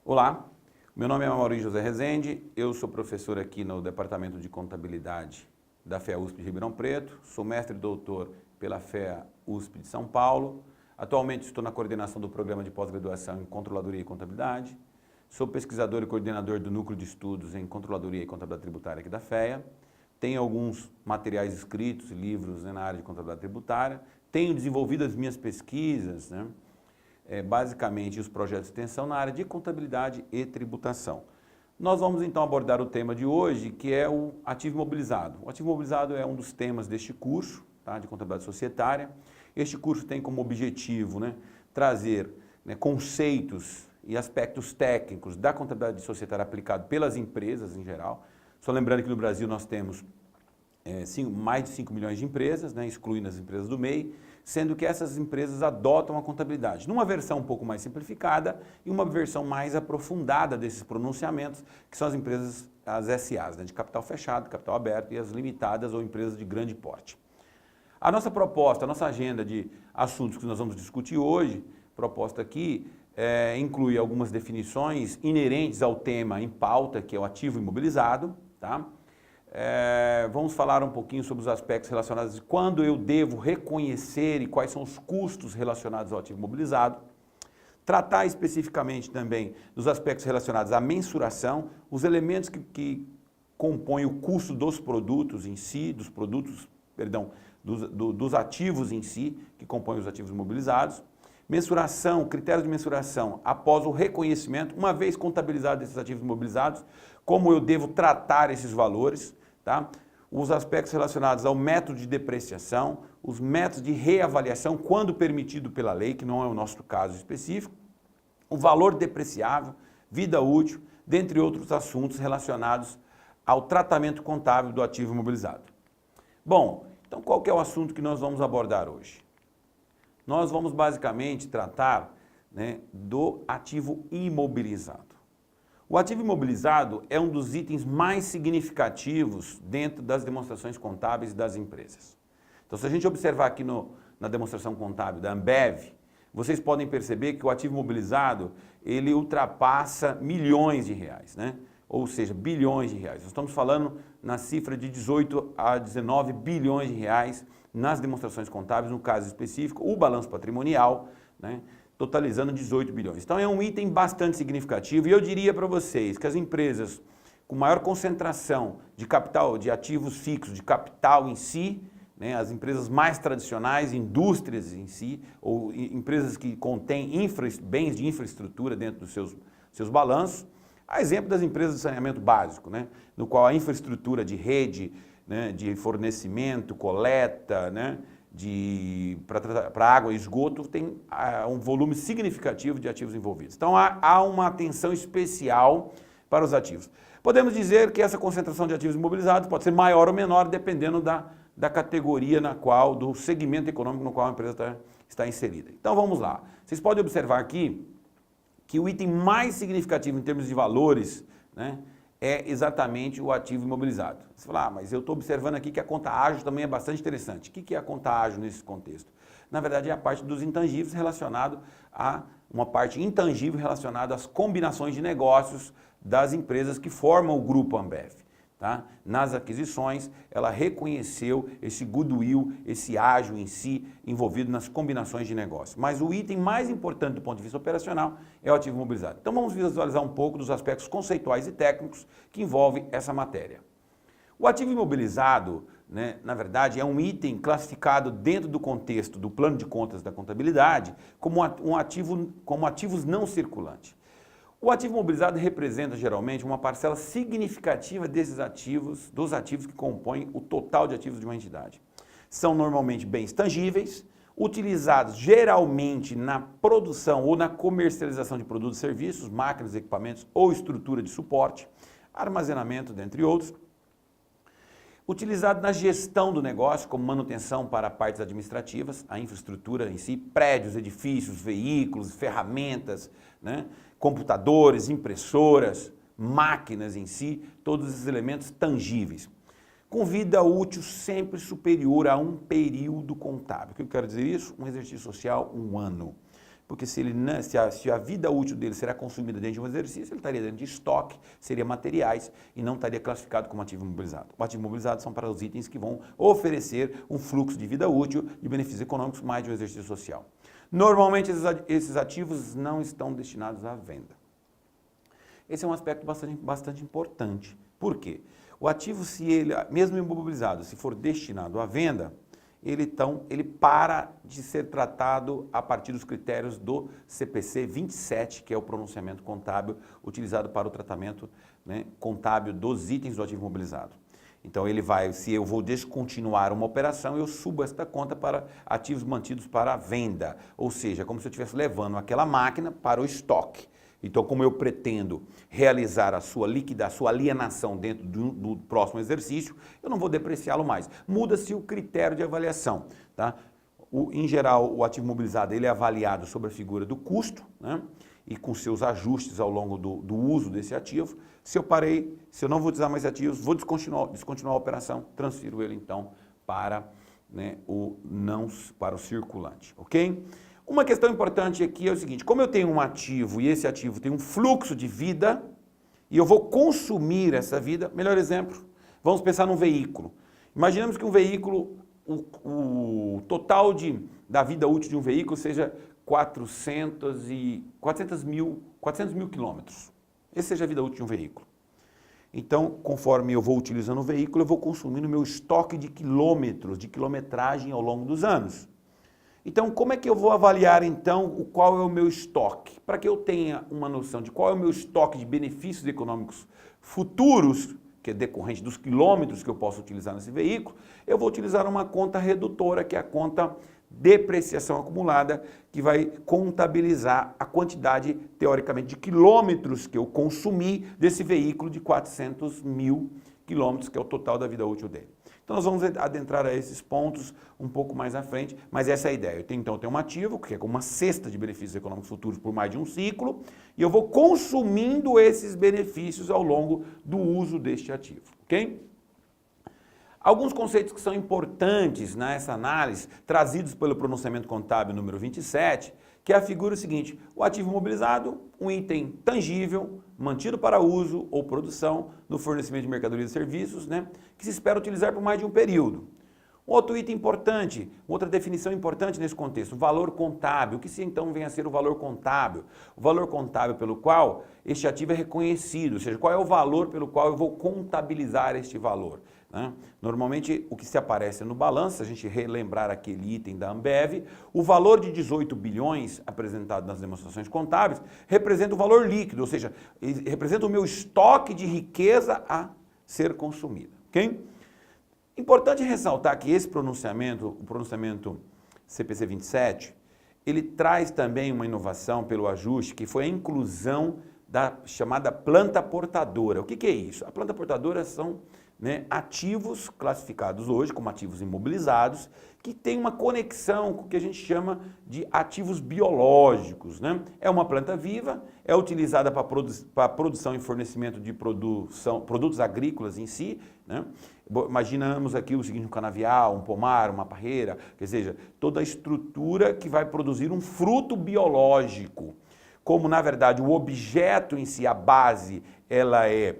Olá, meu nome é Maurício José Rezende, eu sou professor aqui no Departamento de Contabilidade da FEA USP de Ribeirão Preto, sou mestre e doutor pela FEA USP de São Paulo, atualmente estou na coordenação do programa de pós-graduação em Controladoria e Contabilidade, sou pesquisador e coordenador do Núcleo de Estudos em Controladoria e Contabilidade Tributária aqui da FEA, tenho alguns materiais escritos e livros na área de contabilidade tributária, tenho desenvolvido as minhas pesquisas, basicamente os projetos de extensão na área de contabilidade e tributação. Nós vamos então abordar o tema de hoje, que é o ativo imobilizado. O ativo imobilizado é um dos temas deste curso, tá, de contabilidade societária. Este curso tem como objetivo trazer conceitos e aspectos técnicos da contabilidade societária aplicado pelas empresas em geral. Só lembrando que no Brasil nós temos mais de 5 milhões de empresas, excluindo as empresas do MEI, sendo que essas empresas adotam a contabilidade numa versão um pouco mais simplificada e uma versão mais aprofundada desses pronunciamentos, que são as empresas, as SAs, de capital fechado, capital aberto e as limitadas ou empresas de grande porte. A nossa proposta, a nossa agenda de assuntos que nós vamos discutir hoje, proposta aqui, inclui algumas definições inerentes ao tema em pauta, que é o ativo imobilizado, tá? Vamos falar um pouquinho sobre os aspectos relacionados a quando eu devo reconhecer e quais são os custos relacionados ao ativo imobilizado. Tratar especificamente também dos aspectos relacionados à mensuração, os elementos que compõem o custo dos produtos em si, dos ativos em si, que compõem os ativos imobilizados. Mensuração, critérios de mensuração após o reconhecimento, uma vez contabilizados esses ativos imobilizados, como eu devo tratar esses valores, tá? Os aspectos relacionados ao método de depreciação, os métodos de reavaliação, quando permitido pela lei, que não é o nosso caso específico, o valor depreciável, vida útil, dentre outros assuntos relacionados ao tratamento contábil do ativo imobilizado. Bom, então qual que é o assunto que nós vamos abordar hoje? Nós vamos basicamente tratar do ativo imobilizado. O ativo imobilizado é um dos itens mais significativos dentro das demonstrações contábeis das empresas. Então, se a gente observar aqui na demonstração contábil da Ambev, vocês podem perceber que o ativo imobilizado, ele ultrapassa milhões de reais, ou seja, bilhões de reais. Nós estamos falando na cifra de 18 a 19 bilhões de reais nas demonstrações contábeis, no caso específico, o balanço patrimonial, totalizando 18 bilhões. Então é um item bastante significativo e eu diria para vocês que as empresas com maior concentração de capital, de ativos fixos, de capital em si, as empresas mais tradicionais, indústrias em si, ou empresas que contêm bens de infraestrutura dentro dos seus balanços, a exemplo das empresas de saneamento básico, no qual a infraestrutura de rede, de fornecimento, coleta, para água e esgoto, tem um volume significativo de ativos envolvidos. Então, há uma atenção especial para os ativos. Podemos dizer que essa concentração de ativos imobilizados pode ser maior ou menor, dependendo da categoria do segmento econômico no qual a empresa está inserida. Então, vamos lá. Vocês podem observar aqui que o item mais significativo em termos de valores, é exatamente o ativo imobilizado. Você fala, mas eu estou observando aqui que a conta ágil também é bastante interessante. O que é a conta ágil nesse contexto? Na verdade, é a parte dos intangíveis relacionado a uma parte intangível relacionada às combinações de negócios das empresas que formam o grupo Ambev. Tá? Nas aquisições, ela reconheceu esse goodwill, esse ágio em si, envolvido nas combinações de negócio. Mas o item mais importante do ponto de vista operacional é o ativo imobilizado. Então vamos visualizar um pouco dos aspectos conceituais e técnicos que envolvem essa matéria. O ativo imobilizado, na verdade, é um item classificado dentro do contexto do plano de contas da contabilidade como ativos não circulantes. O ativo imobilizado representa geralmente uma parcela significativa desses ativos, dos ativos que compõem o total de ativos de uma entidade. São normalmente bens tangíveis, utilizados geralmente na produção ou na comercialização de produtos e serviços, máquinas, equipamentos ou estrutura de suporte, armazenamento, dentre outros. Utilizado na gestão do negócio, como manutenção para partes administrativas, a infraestrutura em si, prédios, edifícios, veículos, ferramentas, computadores, impressoras, máquinas em si, todos esses elementos tangíveis. Com vida útil sempre superior a um período contábil. O que eu quero dizer isso? Um exercício social, 1 ano. porque se a vida útil dele será consumida dentro de um exercício, ele estaria dentro de estoque, seria materiais e não estaria classificado como ativo imobilizado. O ativo imobilizado são para os itens que vão oferecer um fluxo de vida útil de benefícios econômicos mais de um exercício social. Normalmente esses ativos não estão destinados à venda. Esse é um aspecto bastante importante. Por quê? O ativo, se ele, mesmo imobilizado, se for destinado à venda, ele para de ser tratado a partir dos critérios do CPC 27, que é o pronunciamento contábil utilizado para o tratamento, né, contábil dos itens do ativo imobilizado. Então ele vai, se eu vou descontinuar uma operação, eu subo esta conta para ativos mantidos para venda, ou seja, como se eu estivesse levando aquela máquina para o estoque. Então, como eu pretendo realizar a sua alienação dentro do próximo exercício, eu não vou depreciá-lo mais. Muda-se o critério de avaliação. Tá? Em geral, o ativo imobilizado ele é avaliado sobre a figura do custo, né? E com seus ajustes ao longo do uso desse ativo. Se eu não vou utilizar mais ativos, vou descontinuar a operação, transfiro ele então para, né, para o circulante, ok? Uma questão importante aqui é o seguinte, como eu tenho um ativo e esse ativo tem um fluxo de vida e eu vou consumir essa vida, melhor exemplo, vamos pensar num veículo. Imaginemos que um veículo, o total da vida útil de um veículo seja 400 mil quilômetros. Esse seja a vida útil de um veículo. Então, conforme eu vou utilizando o veículo, eu vou consumindo o meu estoque de quilômetros, de quilometragem ao longo dos anos. Então, como é que eu vou avaliar, então, qual é o meu estoque? Para que eu tenha uma noção de qual é o meu estoque de benefícios econômicos futuros, que é decorrente dos quilômetros que eu posso utilizar nesse veículo, eu vou utilizar uma conta redutora, que é a conta depreciação acumulada, que vai contabilizar a quantidade, teoricamente, de quilômetros que eu consumi desse veículo de 400 mil quilômetros, que é o total da vida útil dele. Então, nós vamos adentrar a esses pontos um pouco mais à frente, mas essa é a ideia. Então, eu tenho um ativo, que é como uma cesta de benefícios econômicos futuros por mais de um ciclo, e eu vou consumindo esses benefícios ao longo do uso deste ativo, ok? Alguns conceitos que são importantes nessa análise, trazidos pelo pronunciamento contábil número 27, que é a figura seguinte: o ativo imobilizado, um item tangível, mantido para uso ou produção no fornecimento de mercadorias e serviços, né, que se espera utilizar por mais de um período. Outro item importante, outra definição importante nesse contexto, o valor contábil. O que então vem a ser o valor contábil? O valor contábil pelo qual este ativo é reconhecido, ou seja, qual é o valor pelo qual eu vou contabilizar este valor. Né? Normalmente, o que se aparece no balanço, se a gente relembrar aquele item da Ambev, o valor de 18 bilhões apresentado nas demonstrações contábeis representa o valor líquido, ou seja, representa o meu estoque de riqueza a ser consumido. Okay? Importante ressaltar que esse pronunciamento, o pronunciamento CPC 27, ele traz também uma inovação pelo ajuste, que foi a inclusão da chamada planta portadora. O que é isso? A planta portadora são, né, ativos classificados hoje como ativos imobilizados, que tem uma conexão com o que a gente chama de ativos biológicos. Né? É uma planta viva, é utilizada para produção e fornecimento de produtos agrícolas em si. Né? Imaginamos aqui o seguinte: um canavial, um pomar, uma parreira, quer dizer, toda a estrutura que vai produzir um fruto biológico. Como, na verdade, o objeto em si, a base, ela é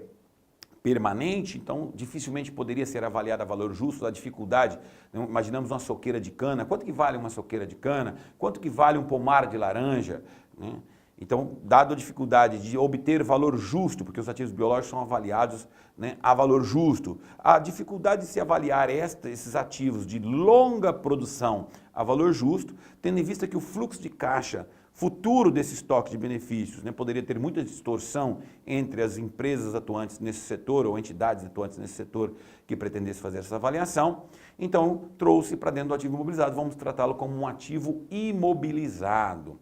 permanente, então dificilmente poderia ser avaliada a valor justo, a dificuldade. Imaginamos uma soqueira de cana, quanto que vale uma soqueira de cana? Quanto que vale um pomar de laranja? Né? Então, dado a dificuldade de obter valor justo, porque os ativos biológicos são avaliados, né, a valor justo, a dificuldade de se avaliar esses ativos de longa produção a valor justo, tendo em vista que o fluxo de caixa futuro desse estoque de benefícios, né, poderia ter muita distorção entre as empresas atuantes nesse setor ou entidades atuantes nesse setor que pretendesse fazer essa avaliação. Então, trouxe para dentro do ativo imobilizado, vamos tratá-lo como um ativo imobilizado.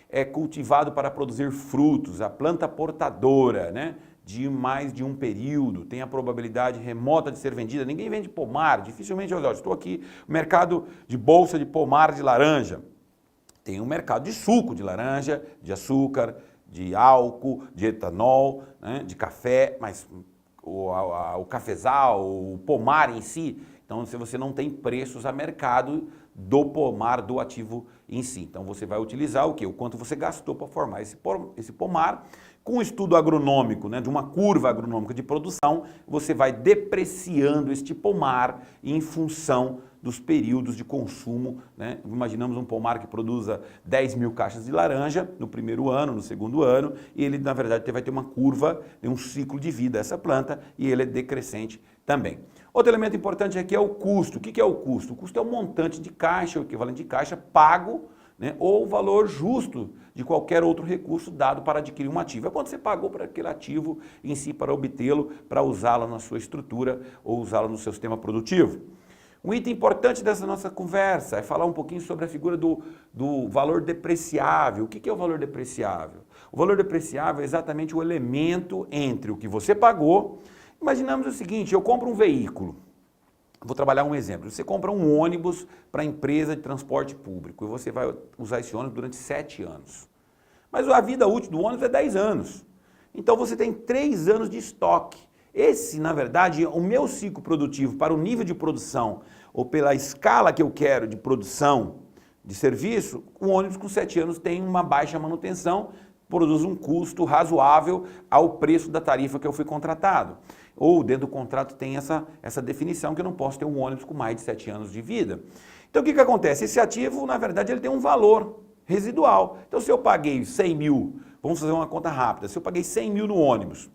É cultivado para produzir frutos, a planta portadora, né, de mais de um período, tem a probabilidade remota de ser vendida. Ninguém vende pomar, dificilmente, olha, estou aqui, mercado de bolsa de pomar de laranja. Tem um mercado de suco de laranja, de açúcar, de álcool, de etanol, né, de café, mas o cafezal, o pomar em si, então se você não tem preços a mercado do pomar do ativo em si. Então você vai utilizar o quê? O quanto você gastou para formar esse pomar. Com o estudo agronômico, né, de uma curva agronômica de produção, você vai depreciando este pomar em função dos períodos de consumo, né? Imaginamos um pomar que produza 10 mil caixas de laranja no primeiro ano, no segundo ano, e ele, na verdade, vai ter uma curva, um ciclo de vida essa planta, e ele é decrescente também. Outro elemento importante aqui é o custo. O que é o custo? O custo é o montante de caixa, o equivalente de caixa pago, né, ou o valor justo de qualquer outro recurso dado para adquirir um ativo. É quanto você pagou para aquele ativo em si, para obtê-lo, para usá-lo na sua estrutura ou usá-lo no seu sistema produtivo. Um item importante dessa nossa conversa é falar um pouquinho sobre a figura do valor depreciável. O que é o valor depreciável? O valor depreciável é exatamente o elemento entre o que você pagou. Imaginamos o seguinte, eu compro um veículo. Vou trabalhar um exemplo. Você compra um ônibus para a empresa de transporte público e você vai usar esse ônibus durante 7 anos. Mas a vida útil do ônibus é 10 anos. Então você tem 3 anos de estoque. Esse, na verdade, o meu ciclo produtivo para o nível de produção ou pela escala que eu quero de produção de serviço, o ônibus com 7 anos tem uma baixa manutenção, produz um custo razoável ao preço da tarifa que eu fui contratado. Ou dentro do contrato tem essa definição que eu não posso ter um ônibus com mais de 7 anos de vida. Então o que acontece? Esse ativo, na verdade, ele tem um valor residual. Então se eu paguei 100 mil, vamos fazer uma conta rápida, se eu paguei 100 mil no ônibus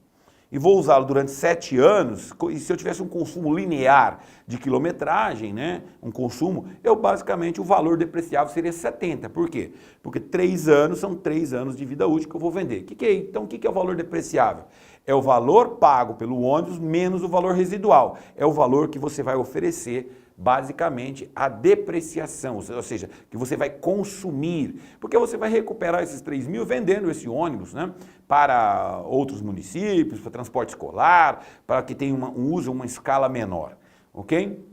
e vou usá-lo durante 7 anos, e se eu tivesse um consumo linear de quilometragem, né, um consumo, basicamente o valor depreciável seria 70. Por quê? Porque 3 anos são 3 anos de vida útil que eu vou vender. Então o que é o valor depreciável? É o valor pago pelo ônibus menos o valor residual. É o valor que você vai oferecer, basicamente, a depreciação, ou seja, que você vai consumir. Porque você vai recuperar esses 3 mil vendendo esse ônibus, né, para outros municípios, para transporte escolar, para que tenha um uso, uma escala menor. Ok?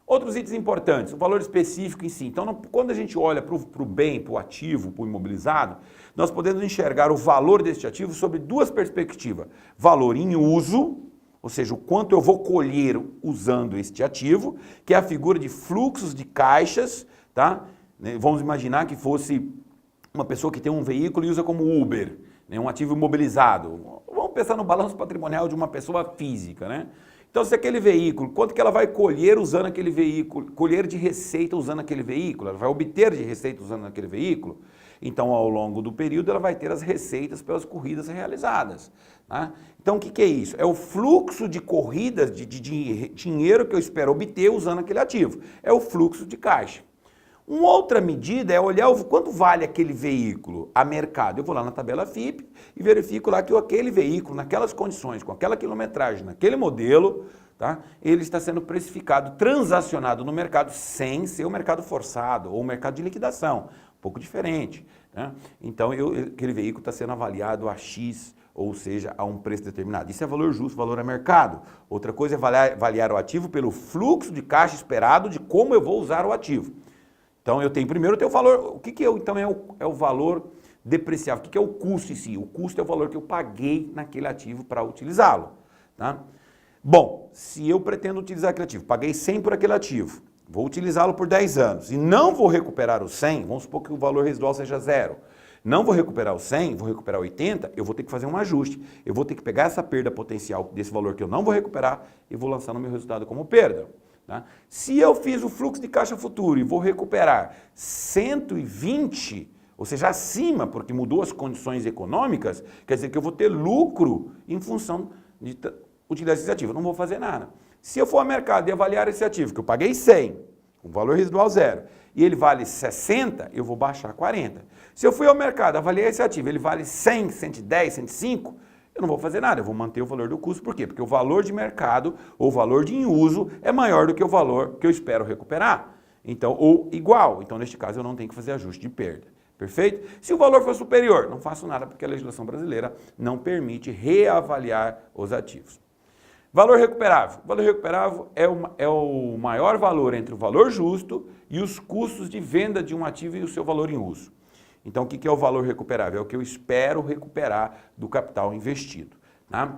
Outros itens importantes, o valor específico em si. Então, quando a gente olha para o bem, para o ativo, para o imobilizado, nós podemos enxergar o valor deste ativo sob 2 perspectivas. Valor em uso, ou seja, o quanto eu vou colher usando este ativo, que é a figura de fluxos de caixas, tá? Vamos imaginar que fosse uma pessoa que tem um veículo e usa como Uber, né? Um ativo imobilizado. Vamos pensar no balanço patrimonial de uma pessoa física, né? Então, se aquele veículo, quanto que ela vai colher usando aquele veículo, colher de receita usando aquele veículo, ela vai obter de receita usando aquele veículo, então, ao longo do período, ela vai ter as receitas pelas corridas realizadas. Tá? Então, o que é isso? É o fluxo de corridas, de dinheiro que eu espero obter usando aquele ativo. É o fluxo de caixa. Uma outra medida é olhar quanto vale aquele veículo a mercado. Eu vou lá na tabela FIPE e verifico lá que aquele veículo, naquelas condições, com aquela quilometragem, naquele modelo, tá, ele está sendo precificado, transacionado no mercado sem ser o mercado forçado ou o mercado de liquidação. Um pouco diferente. Né? Então, aquele veículo está sendo avaliado a X, ou seja, a um preço determinado. Isso é valor justo, valor a mercado. Outra coisa é avaliar o ativo pelo fluxo de caixa esperado de como eu vou usar o ativo. Então, eu tenho o valor. O que então é o valor depreciável? O que é o custo em si? O custo é o valor que eu paguei naquele ativo para utilizá-lo. Tá? Bom, se eu pretendo utilizar aquele ativo, paguei 100 por aquele ativo, vou utilizá-lo por 10 anos e não vou recuperar os 100, vamos supor que o valor residual seja 0. Não vou recuperar os 100, vou recuperar 80, eu vou ter que fazer um ajuste. Eu vou ter que pegar essa perda potencial desse valor que eu não vou recuperar e vou lançar no meu resultado como perda. Tá? Se eu fiz o fluxo de caixa futuro e vou recuperar 120, ou seja, acima, porque mudou as condições econômicas, quer dizer que eu vou ter lucro em função de utilizar esse ativo. Eu não vou fazer nada. Se eu for ao mercado e avaliar esse ativo, que eu paguei 100, com valor residual 0, e ele vale 60, eu vou baixar 40. Se eu fui ao mercado, avaliar esse ativo, ele vale 100, 110, 105, eu não vou fazer nada, eu vou manter o valor do custo. Por quê? Porque o valor de mercado ou o valor de em uso é maior do que o valor que eu espero recuperar. Então, ou igual. Então, neste caso, eu não tenho que fazer ajuste de perda. Perfeito? Se o valor for superior, não faço nada, porque a legislação brasileira não permite reavaliar os ativos. Valor recuperável. Valor recuperável é o maior valor entre o valor justo e os custos de venda de um ativo e o seu valor em uso. Então, o que é o valor recuperável? É o que eu espero recuperar do capital investido. Tá?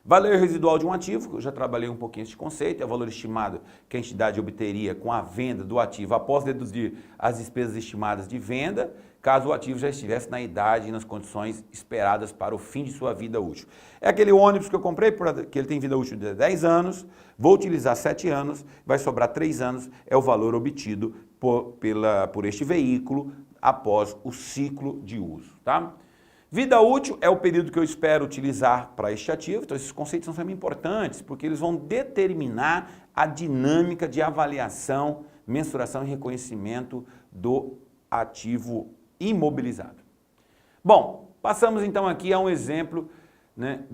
Valor residual de um ativo, que eu já trabalhei um pouquinho esse conceito, é o valor estimado que a entidade obteria com a venda do ativo após deduzir as despesas estimadas de venda, caso o ativo já estivesse na idade e nas condições esperadas para o fim de sua vida útil. É aquele ônibus que eu comprei, que ele tem vida útil de 10 anos, vou utilizar 7 anos, vai sobrar 3 anos, é o valor obtido por este veículo após o ciclo de uso, tá? Vida útil é o período que eu espero utilizar para este ativo, então esses conceitos são sempre importantes, porque eles vão determinar a dinâmica de avaliação, mensuração e reconhecimento do ativo imobilizado. Bom, passamos então aqui a um exemplo, né,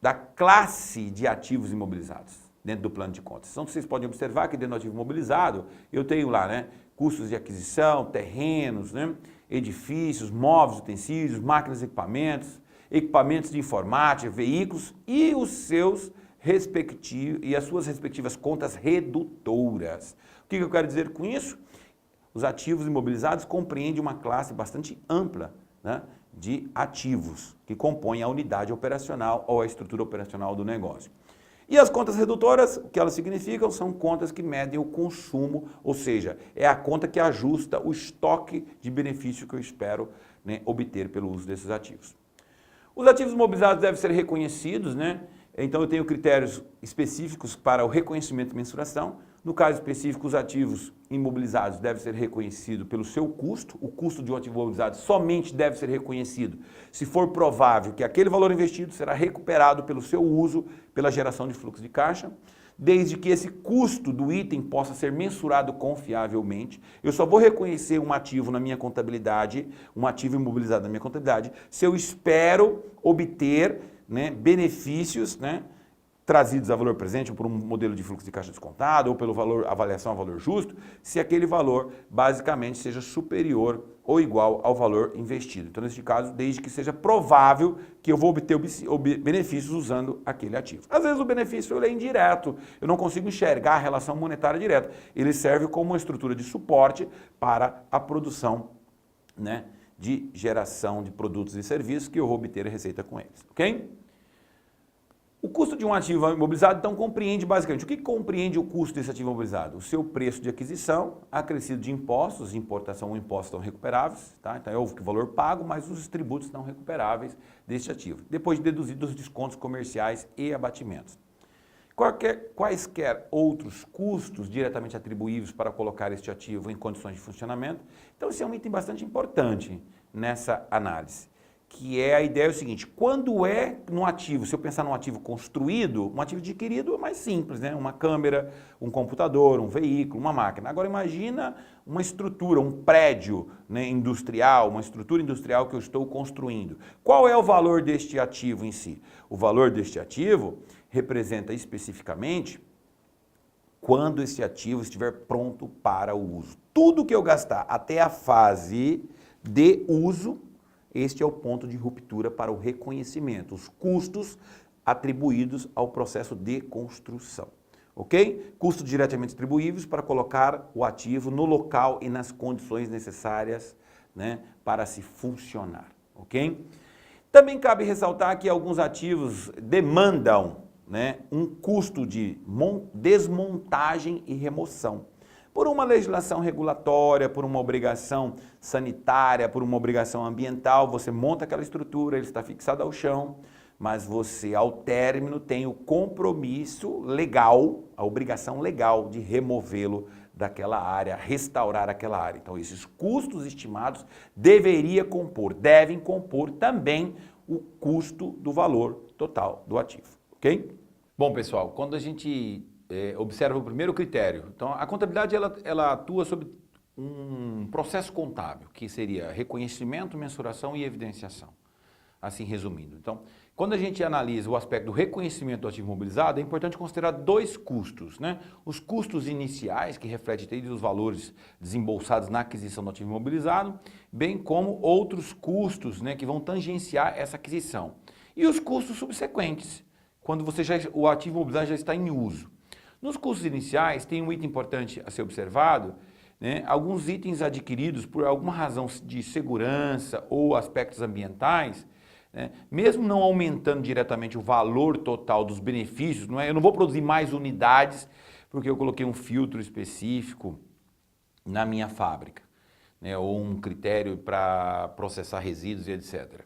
da classe de ativos imobilizados dentro do plano de contas. Então vocês podem observar que dentro do ativo imobilizado eu tenho lá, né, custos de aquisição, terrenos, né, edifícios, móveis, utensílios, máquinas e equipamentos de informática, veículos e as suas respectivas contas redutoras. O que eu quero dizer com isso? Os ativos imobilizados compreendem uma classe bastante ampla, né, de ativos que compõem a unidade operacional ou a estrutura operacional do negócio. E as contas redutoras, o que elas significam? São contas que medem o consumo, ou seja, é a conta que ajusta o estoque de benefício que eu espero, né, obter pelo uso desses ativos. Os ativos imobilizados devem ser reconhecidos, né? Então eu tenho critérios específicos para o reconhecimento e mensuração. No caso específico, os ativos imobilizados devem ser reconhecidos pelo seu custo. O custo de um ativo imobilizado somente deve ser reconhecido se for provável que aquele valor investido será recuperado pelo seu uso, pela geração de fluxo de caixa, desde que esse custo do item possa ser mensurado confiavelmente. Eu só vou reconhecer um ativo na minha contabilidade, um ativo imobilizado na minha contabilidade, se eu espero obter, né, benefícios, né, trazidos a valor presente ou por um modelo de fluxo de caixa descontado ou pelo valor, avaliação a valor justo, se aquele valor basicamente seja superior ou igual ao valor investido. Então, neste caso, desde que seja provável que eu vou obter benefícios usando aquele ativo. Às vezes o benefício ele é indireto, eu não consigo enxergar a relação monetária direta. Ele serve como uma estrutura de suporte para a produção, né, de geração de produtos e serviços que eu vou obter a receita com eles, ok? O custo de um ativo imobilizado, então, compreende basicamente, o que compreende o custo desse ativo imobilizado? O seu preço de aquisição, acrescido de impostos, importação ou impostos estão recuperáveis, tá? Então é o valor pago, mas os tributos não recuperáveis deste ativo, depois de deduzidos os descontos comerciais e abatimentos. Quaisquer outros custos diretamente atribuíveis para colocar este ativo em condições de funcionamento. Então esse é um item bastante importante nessa análise, que é a ideia seguinte: quando é no ativo, se eu pensar num ativo construído, um ativo adquirido é mais simples, né? Uma câmera, um computador, um veículo, uma máquina. Agora imagina uma estrutura, um prédio, né, industrial, uma estrutura industrial que eu estou construindo. Qual é o valor deste ativo em si? O valor deste ativo representa especificamente quando esse ativo estiver pronto para o uso. Tudo que eu gastar até a fase de uso, este é o ponto de ruptura para o reconhecimento, os custos atribuídos ao processo de construção, ok? Custos diretamente atribuíveis para colocar o ativo no local e nas condições necessárias, né, para se funcionar, ok? Também cabe ressaltar que alguns ativos demandam, né, um custo de desmontagem e remoção. Por uma legislação regulatória, por uma obrigação sanitária, por uma obrigação ambiental, você monta aquela estrutura, ele está fixado ao chão, mas você, ao término, tem o compromisso legal, a obrigação legal de removê-lo daquela área, restaurar aquela área. Então, esses custos estimados devem compor também o custo do valor total do ativo, ok? Bom, pessoal, quando a gente observa o primeiro critério, então a contabilidade ela atua sobre um processo contábil, que seria reconhecimento, mensuração e evidenciação, assim resumindo. Então, quando a gente analisa o aspecto do reconhecimento do ativo imobilizado, é importante considerar dois custos, né? Os custos iniciais, que refletem os valores desembolsados na aquisição do ativo imobilizado, bem como outros custos, né, que vão tangenciar essa aquisição. E os custos subsequentes, quando o ativo imobilizado já está em uso. Nos custos iniciais, tem um item importante a ser observado, né? Alguns itens adquiridos por alguma razão de segurança ou aspectos ambientais, né? Mesmo não aumentando diretamente o valor total dos benefícios, eu não vou produzir mais unidades porque eu coloquei um filtro específico na minha fábrica, né? Ou um critério para processar resíduos e etc.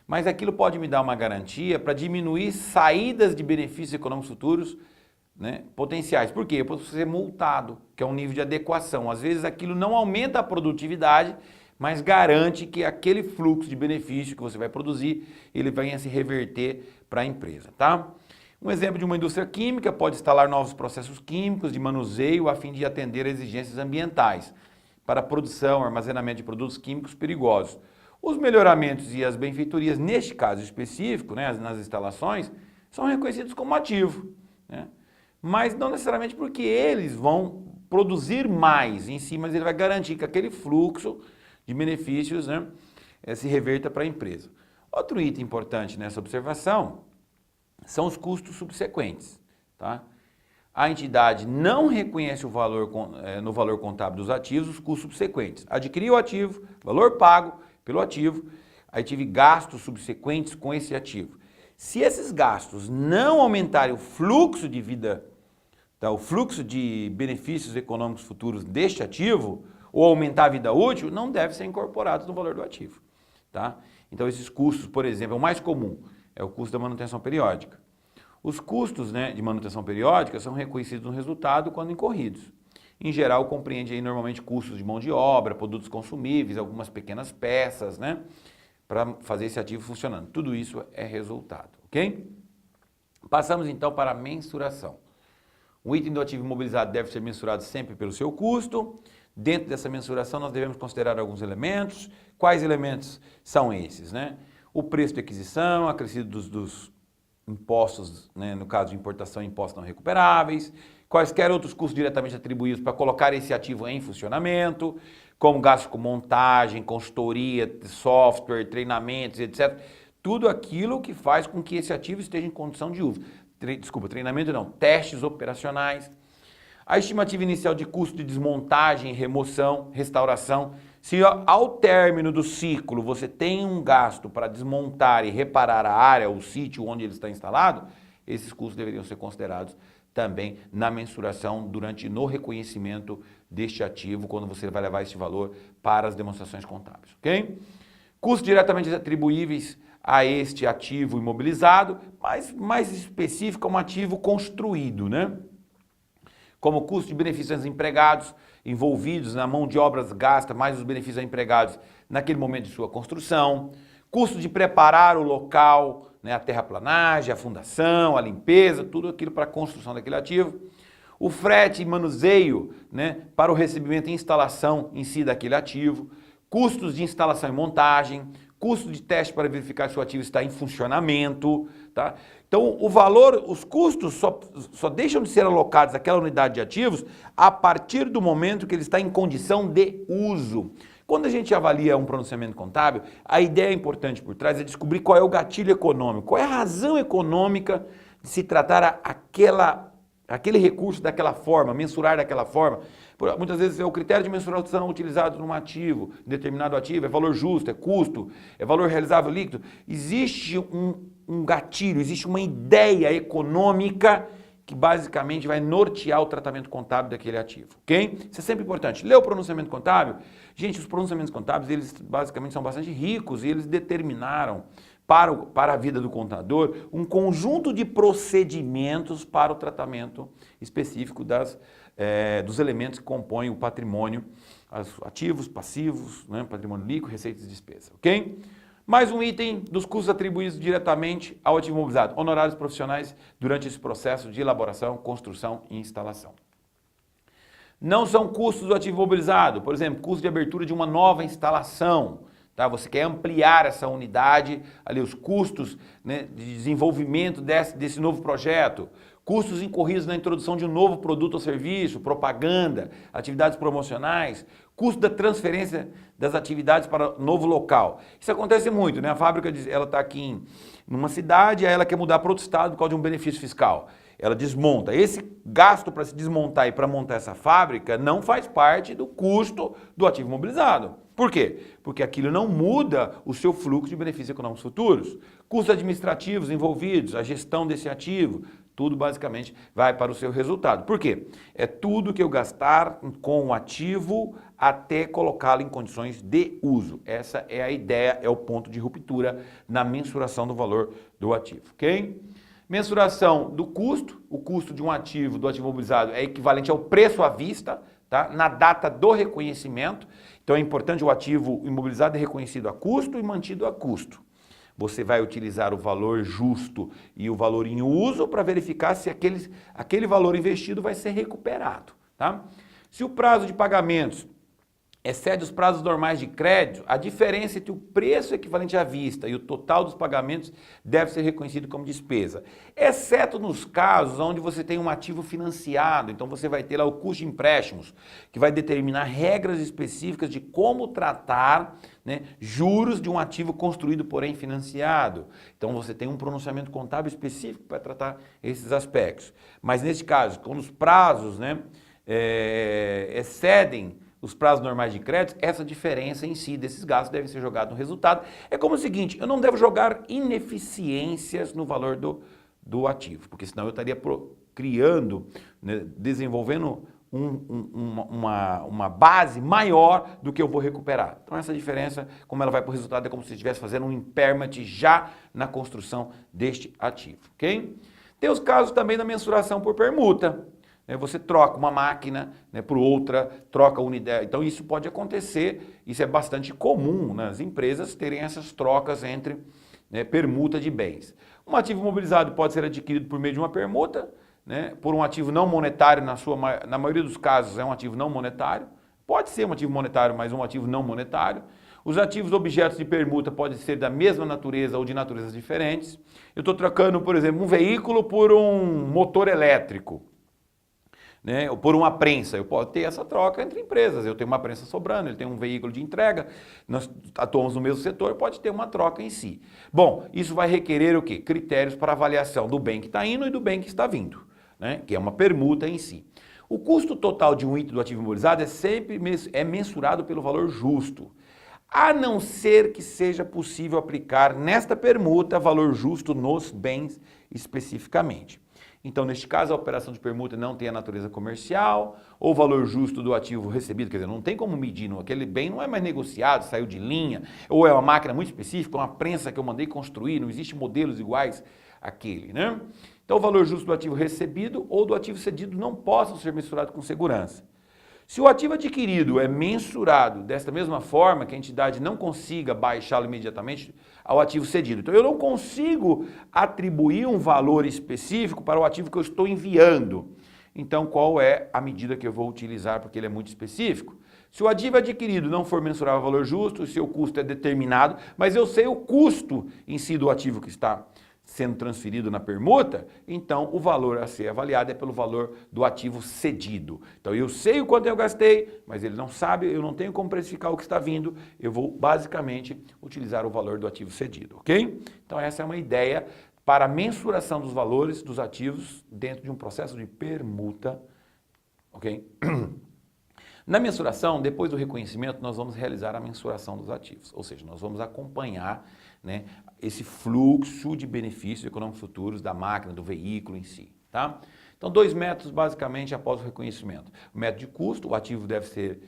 Mas aquilo pode me dar uma garantia para diminuir saídas de benefícios econômicos futuros, né, potenciais. Por quê? Eu posso ser multado, que é um nível de adequação. Às vezes aquilo não aumenta a produtividade, mas garante que aquele fluxo de benefício que você vai produzir, ele venha se reverter para a empresa, tá? Um exemplo de uma indústria química pode instalar novos processos químicos de manuseio a fim de atender a exigências ambientais para a produção, armazenamento de produtos químicos perigosos. Os melhoramentos e as benfeitorias, neste caso específico, né, nas instalações, são reconhecidos como ativo, né? Mas não necessariamente porque eles vão produzir mais em si, mas ele vai garantir que aquele fluxo de benefícios, né, se reverta para a empresa. Outro item importante nessa observação são os custos subsequentes, tá? A entidade não reconhece o valor, no valor contábil dos ativos os custos subsequentes. Adquiriu o ativo, valor pago pelo ativo, aí tive gastos subsequentes com esse ativo. Se esses gastos não aumentarem o fluxo de vida, tá, o fluxo de benefícios econômicos futuros deste ativo, ou aumentar a vida útil, não deve ser incorporado no valor do ativo, tá? Então esses custos, por exemplo, o mais comum é o custo da manutenção periódica. Os custos, né, de manutenção periódica são reconhecidos no resultado quando incorridos. Em geral, compreende aí normalmente custos de mão de obra, produtos consumíveis, algumas pequenas peças, né, para fazer esse ativo funcionando. Tudo isso é resultado, ok? Passamos então para a mensuração. O item do ativo imobilizado deve ser mensurado sempre pelo seu custo. Dentro dessa mensuração, nós devemos considerar alguns elementos. Quais elementos são esses, né? O preço de aquisição, acrescido dos impostos, né, no caso de importação, impostos não recuperáveis, quaisquer outros custos diretamente atribuídos para colocar esse ativo em funcionamento, como gastos com montagem, consultoria, software, treinamentos, etc. Tudo aquilo que faz com que esse ativo esteja em condição de uso. Treinamento não, testes operacionais. A estimativa inicial de custo de desmontagem, remoção, restauração. Se ao término do ciclo você tem um gasto para desmontar e reparar a área, o sítio onde ele está instalado, esses custos deveriam ser considerados também na mensuração no reconhecimento deste ativo, quando você vai levar esse valor para as demonstrações contábeis, ok? Custos diretamente atribuíveis a este ativo imobilizado, mas mais específico, um ativo construído, né? Como custo de benefícios aos empregados envolvidos na mão de obras gasta, mais os benefícios a empregados naquele momento de sua construção, custo de preparar o local, né, a terraplanagem, a fundação, a limpeza, tudo aquilo para a construção daquele ativo, o frete e manuseio, né, para o recebimento e instalação em si daquele ativo, custos de instalação e montagem, custo de teste para verificar se o ativo está em funcionamento, tá? Então, o valor, os custos só deixam de ser alocados àquela unidade de ativos a partir do momento que ele está em condição de uso. Quando a gente avalia um pronunciamento contábil, a ideia importante por trás é descobrir qual é o gatilho econômico, qual é a razão econômica de se tratar aquele recurso daquela forma, mensurar daquela forma. Muitas vezes é o critério de mensuração utilizado num ativo, determinado ativo, é valor justo, é custo, é valor realizável líquido. Existe um gatilho, existe uma ideia econômica que basicamente vai nortear o tratamento contábil daquele ativo, ok? Isso é sempre importante. Lê o pronunciamento contábil. Gente, os pronunciamentos contábeis, eles basicamente são bastante ricos e eles determinaram para a vida do contador um conjunto de procedimentos para o tratamento específico dos elementos que compõem o patrimônio, ativos, passivos, né, patrimônio líquido, receitas e despesas, ok? Mais um item dos custos atribuídos diretamente ao ativo imobilizado, honorários profissionais durante esse processo de elaboração, construção e instalação. Não são custos do ativo imobilizado, por exemplo, custo de abertura de uma nova instalação, tá? Você quer ampliar essa unidade, ali os custos, né, de desenvolvimento desse novo projeto, custos incorridos na introdução de um novo produto ou serviço, propaganda, atividades promocionais, custo da transferência das atividades para novo local. Isso acontece muito, né? A fábrica, ela está aqui numa cidade, aí ela quer mudar para outro estado por causa de um benefício fiscal. Ela desmonta. Esse gasto para se desmontar e para montar essa fábrica não faz parte do custo do ativo imobilizado. Por quê? Porque aquilo não muda o seu fluxo de benefícios econômicos futuros. Custos administrativos envolvidos, a gestão desse ativo, tudo basicamente vai para o seu resultado. Por quê? É tudo que eu gastar com o ativo até colocá-lo em condições de uso. Essa é a ideia, é o ponto de ruptura na mensuração do valor do ativo, ok? Mensuração do custo, o custo de um ativo, do ativo imobilizado, é equivalente ao preço à vista, tá? Na data do reconhecimento. Então é importante o ativo imobilizado é reconhecido a custo e mantido a custo. Você vai utilizar o valor justo e o valor em uso para verificar se aquele valor investido vai ser recuperado, tá? Se o prazo de pagamentos excede os prazos normais de crédito, a diferença entre o preço equivalente à vista e o total dos pagamentos deve ser reconhecido como despesa, exceto nos casos onde você tem um ativo financiado, então você vai ter lá o custo de empréstimos, que vai determinar regras específicas de como tratar, né, juros de um ativo construído, porém financiado. Então você tem um pronunciamento contábil específico para tratar esses aspectos. Mas neste caso, quando os prazos, né, excedem os prazos normais de crédito, essa diferença em si desses gastos deve ser jogada no resultado. É como o seguinte, eu não devo jogar ineficiências no valor do ativo, porque senão eu estaria criando, né, desenvolvendo uma base maior do que eu vou recuperar. Então essa diferença, como ela vai para o resultado, é como se estivesse fazendo um impairment já na construção deste ativo, ok? Tem os casos também da mensuração por permuta. Você troca uma máquina, né, por outra, troca a unidade. Então isso pode acontecer, isso é bastante comum nas empresas terem essas trocas entre, né, permuta de bens. Um ativo imobilizado pode ser adquirido por meio de uma permuta, né, por um ativo não monetário, na maioria dos casos é um ativo não monetário, pode ser um ativo monetário, mas um ativo não monetário. Os ativos objetos de permuta podem ser da mesma natureza ou de naturezas diferentes. Eu estou trocando, por exemplo, um veículo por um motor elétrico, né, ou por uma prensa. Eu posso ter essa troca entre empresas. Eu tenho uma prensa sobrando, ele tem um veículo de entrega, nós atuamos no mesmo setor, pode ter uma troca em si. Bom, isso vai requerer o quê? Critérios para avaliação do bem que está indo e do bem que está vindo, né, que é uma permuta em si. O custo total de um item do ativo imobilizado é sempre mensurado pelo valor justo, a não ser que seja possível aplicar nesta permuta valor justo nos bens especificamente. Então, neste caso, a operação de permuta não tem a natureza comercial, ou o valor justo do ativo recebido, quer dizer, não tem como medir, aquele bem não é mais negociado, saiu de linha, ou é uma máquina muito específica, uma prensa que eu mandei construir, não existe modelos iguais àquele, né? Então, o valor justo do ativo recebido ou do ativo cedido não possam ser mensurados com segurança. Se o ativo adquirido é mensurado desta mesma forma, que a entidade não consiga baixá-lo imediatamente ao ativo cedido. Então, eu não consigo atribuir um valor específico para o ativo que eu estou enviando. Então, qual é a medida que eu vou utilizar, porque ele é muito específico? Se o ativo adquirido não for mensurável ao valor justo, o seu custo é determinado, mas eu sei o custo em si do ativo que está sendo transferido na permuta, então o valor a ser avaliado é pelo valor do ativo cedido. Então eu sei o quanto eu gastei, mas ele não sabe, eu não tenho como precificar o que está vindo, eu vou basicamente utilizar o valor do ativo cedido, ok? Então essa é uma ideia para a mensuração dos valores dos ativos dentro de um processo de permuta, ok? Na mensuração, depois do reconhecimento, nós vamos realizar a mensuração dos ativos, ou seja, nós vamos acompanhar, né, esse fluxo de benefícios econômicos futuros da máquina, do veículo em si, tá? Então, 2 métodos basicamente após o reconhecimento. O método de custo, o ativo deve ser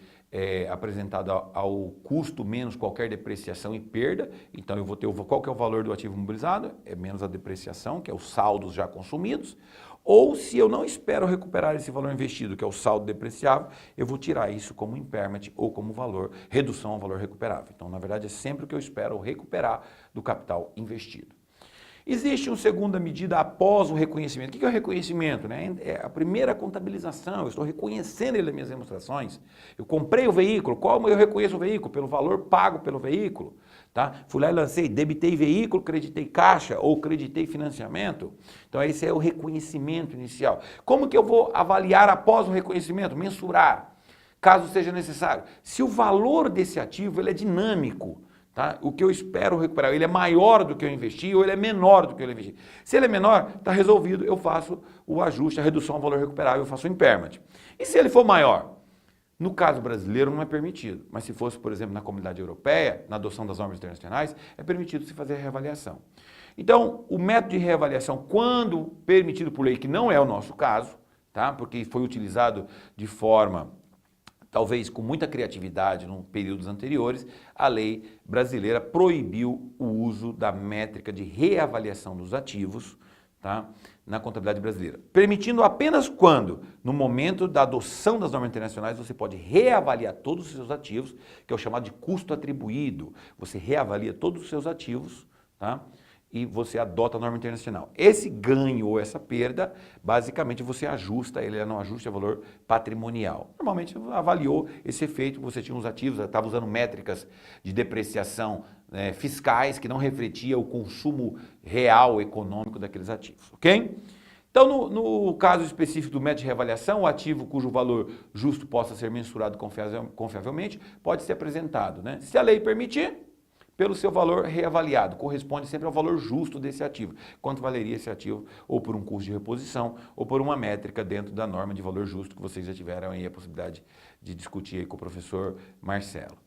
apresentado ao custo menos qualquer depreciação e perda. Então, eu vou ter qual que é o valor do ativo imobilizado, é menos a depreciação, que é os saldos já consumidos. Ou se eu não espero recuperar esse valor investido, que é o saldo depreciável, eu vou tirar isso como impairment ou como valor, redução ao valor recuperável. Então, na verdade, é sempre o que eu espero recuperar do capital investido. Existe uma segunda medida após o reconhecimento. O que é o reconhecimento, né? É a primeira contabilização, eu estou reconhecendo ele nas minhas demonstrações. Eu comprei o veículo, como eu reconheço o veículo? Pelo valor pago pelo veículo. Tá? Fui lá e lancei, debitei veículo, creditei caixa ou creditei financiamento. Então esse é o reconhecimento inicial. Como que eu vou avaliar após o reconhecimento? Mensurar, caso seja necessário. Se o valor desse ativo ele é dinâmico, tá? O que eu espero recuperar, ele é maior do que eu investi ou ele é menor do que eu investi. Se ele é menor, está resolvido, eu faço o ajuste, a redução ao valor recuperável, eu faço o impairment. E se ele for maior? No caso brasileiro não é permitido, mas se fosse, por exemplo, na comunidade europeia, na adoção das normas internacionais, é permitido se fazer a reavaliação. Então, o método de reavaliação, quando permitido por lei, que não é o nosso caso, tá? Porque foi utilizado de forma, talvez com muita criatividade em períodos anteriores, a lei brasileira proibiu o uso da métrica de reavaliação dos ativos, tá? Na contabilidade brasileira. Permitindo apenas quando, no momento da adoção das normas internacionais, você pode reavaliar todos os seus ativos, que é o chamado de custo atribuído. Você reavalia todos os seus ativos, tá? E você adota a norma internacional. Esse ganho ou essa perda, basicamente você ajusta, ele não ajusta o valor patrimonial. Normalmente avaliou esse efeito, você tinha uns ativos, estava usando métricas de depreciação fiscais que não refletia o consumo real econômico daqueles ativos, ok? Então, no caso específico do método de reavaliação, o ativo cujo valor justo possa ser mensurado confiavelmente pode ser apresentado, né? Se a lei permitir, pelo seu valor reavaliado, corresponde sempre ao valor justo desse ativo. Quanto valeria esse ativo, ou por um custo de reposição, ou por uma métrica dentro da norma de valor justo, que vocês já tiveram aí a possibilidade de discutir aí com o professor Marcelo.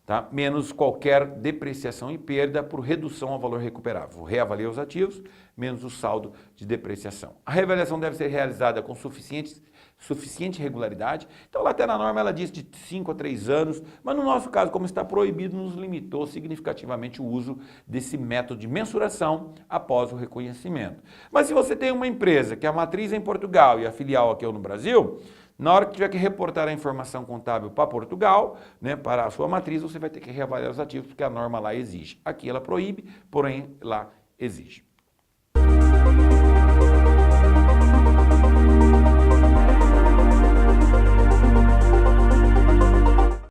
Tá? Menos qualquer depreciação e perda por redução ao valor recuperável. Reavalia os ativos, menos o saldo de depreciação. A reavaliação deve ser realizada com suficiente regularidade. Então, lá até na norma ela diz de 5 a 3 anos, mas no nosso caso, como está proibido, nos limitou significativamente o uso desse método de mensuração após o reconhecimento. Mas se você tem uma empresa que a matriz é em Portugal e a filial aqui é no Brasil, na hora que tiver que reportar a informação contábil para Portugal, né, para a sua matriz, você vai ter que reavaliar os ativos, porque a norma lá exige. Aqui ela proíbe, porém lá exige.